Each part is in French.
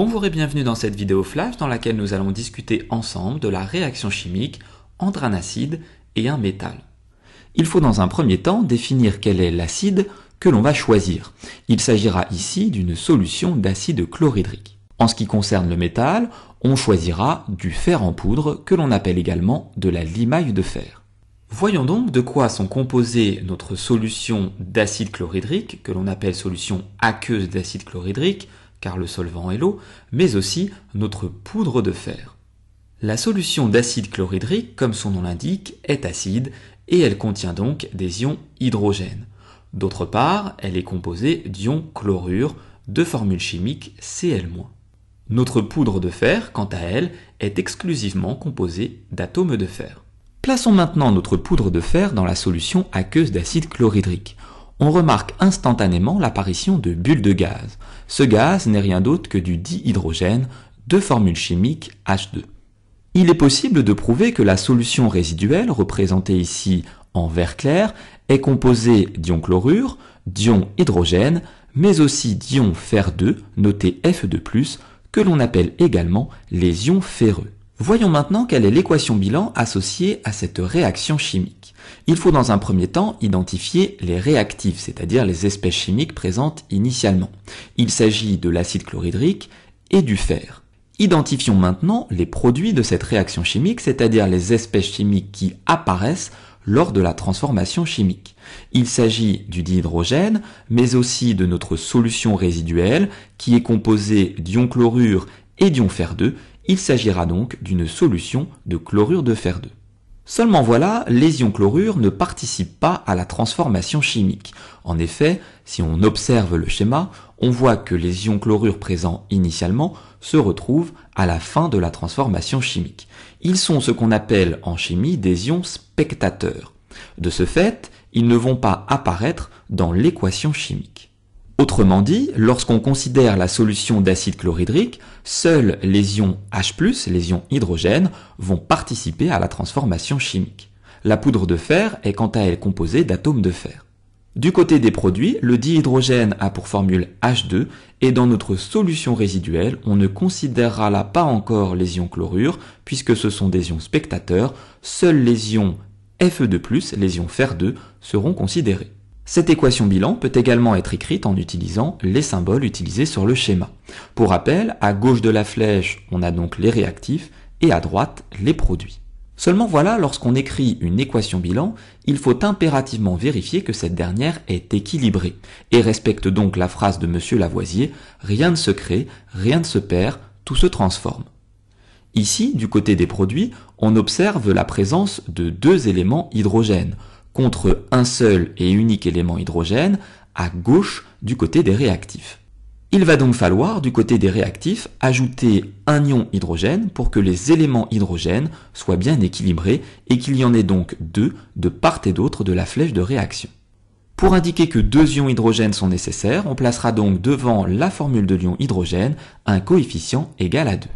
Bonjour et bienvenue dans cette vidéo flash dans laquelle nous allons discuter ensemble de la réaction chimique entre un acide et un métal. Il faut dans un premier temps définir quel est l'acide que l'on va choisir. Il s'agira ici d'une solution d'acide chlorhydrique. En ce qui concerne le métal, on choisira du fer en poudre que l'on appelle également de la limaille de fer. Voyons donc de quoi sont composées notre solution d'acide chlorhydrique, que l'on appelle solution aqueuse d'acide chlorhydrique, car le solvant est l'eau, mais aussi notre poudre de fer. La solution d'acide chlorhydrique, comme son nom l'indique, est acide et elle contient donc des ions hydrogène. D'autre part, elle est composée d'ions chlorure de formule chimique Cl-. Notre poudre de fer, quant à elle, est exclusivement composée d'atomes de fer. Plaçons maintenant notre poudre de fer dans la solution aqueuse d'acide chlorhydrique. On remarque instantanément l'apparition de bulles de gaz. Ce gaz n'est rien d'autre que du dihydrogène de formule chimique H2. Il est possible de prouver que la solution résiduelle, représentée ici en vert clair, est composée d'ions chlorure, d'ions hydrogène, mais aussi d'ions fer2, noté Fe2+, que l'on appelle également les ions ferreux. Voyons maintenant quelle est l'équation bilan associée à cette réaction chimique. Il faut dans un premier temps identifier les réactifs, c'est-à-dire les espèces chimiques présentes initialement. Il s'agit de l'acide chlorhydrique et du fer. Identifions maintenant les produits de cette réaction chimique, c'est-à-dire les espèces chimiques qui apparaissent lors de la transformation chimique. Il s'agit du dihydrogène, mais aussi de notre solution résiduelle qui est composée d'ions chlorure et d'ions fer2. Il s'agira donc d'une solution de chlorure de fer2. Seulement voilà, les ions chlorure ne participent pas à la transformation chimique. En effet, si on observe le schéma, on voit que les ions chlorure présents initialement se retrouvent à la fin de la transformation chimique. Ils sont ce qu'on appelle en chimie des ions spectateurs. De ce fait, ils ne vont pas apparaître dans l'équation chimique. Autrement dit, lorsqu'on considère la solution d'acide chlorhydrique, seuls les ions H+, les ions hydrogène, vont participer à la transformation chimique. La poudre de fer est quant à elle composée d'atomes de fer. Du côté des produits, le dihydrogène a pour formule H2 et dans notre solution résiduelle, on ne considérera là pas encore les ions chlorure puisque ce sont des ions spectateurs, seuls les ions Fe2+, les ions fer2, seront considérés. Cette équation bilan peut également être écrite en utilisant les symboles utilisés sur le schéma. Pour rappel, à gauche de la flèche, on a donc les réactifs et à droite, les produits. Seulement voilà, lorsqu'on écrit une équation bilan, il faut impérativement vérifier que cette dernière est équilibrée et respecte donc la phrase de Monsieur Lavoisier « Rien ne se crée, rien ne se perd, tout se transforme ». Ici, du côté des produits, on observe la présence de deux éléments hydrogènes, contre un seul et unique élément hydrogène à gauche du côté des réactifs. Il va donc falloir, du côté des réactifs, ajouter un ion hydrogène pour que les éléments hydrogènes soient bien équilibrés et qu'il y en ait donc deux de part et d'autre de la flèche de réaction. Pour indiquer que deux ions hydrogène sont nécessaires, on placera donc devant la formule de l'ion hydrogène un coefficient égal à 2.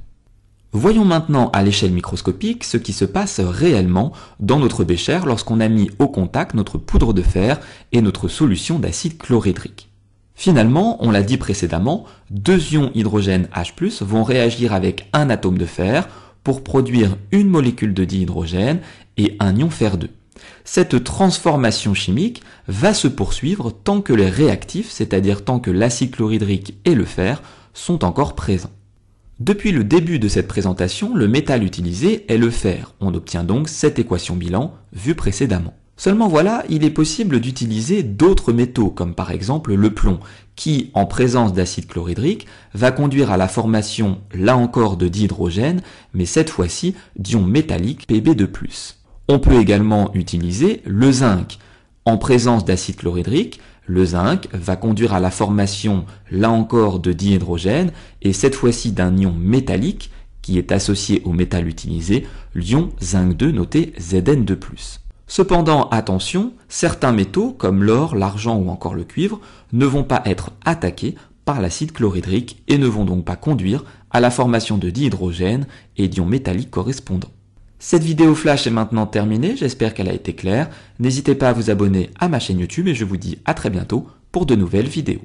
Voyons maintenant à l'échelle microscopique ce qui se passe réellement dans notre bécher lorsqu'on a mis au contact notre poudre de fer et notre solution d'acide chlorhydrique. Finalement, on l'a dit précédemment, deux ions hydrogène H+, vont réagir avec un atome de fer pour produire une molécule de dihydrogène et un ion fer2. Cette transformation chimique va se poursuivre tant que les réactifs, c'est-à-dire tant que l'acide chlorhydrique et le fer, sont encore présents. Depuis le début de cette présentation, le métal utilisé est le fer. On obtient donc cette équation bilan vue précédemment. Seulement voilà, il est possible d'utiliser d'autres métaux, comme par exemple le plomb, qui, en présence d'acide chlorhydrique, va conduire à la formation, là encore, de dihydrogène, mais cette fois-ci d'ions métalliques Pb2+. On peut également utiliser le zinc. En présence d'acide chlorhydrique, le zinc va conduire à la formation, là encore, de dihydrogène, et cette fois-ci d'un ion métallique, qui est associé au métal utilisé, l'ion zinc 2 noté Zn2+. Cependant, attention, certains métaux, comme l'or, l'argent ou encore le cuivre, ne vont pas être attaqués par l'acide chlorhydrique et ne vont donc pas conduire à la formation de dihydrogène et d'ions métalliques correspondants. Cette vidéo flash est maintenant terminée, j'espère qu'elle a été claire. N'hésitez pas à vous abonner à ma chaîne YouTube et je vous dis à très bientôt pour de nouvelles vidéos.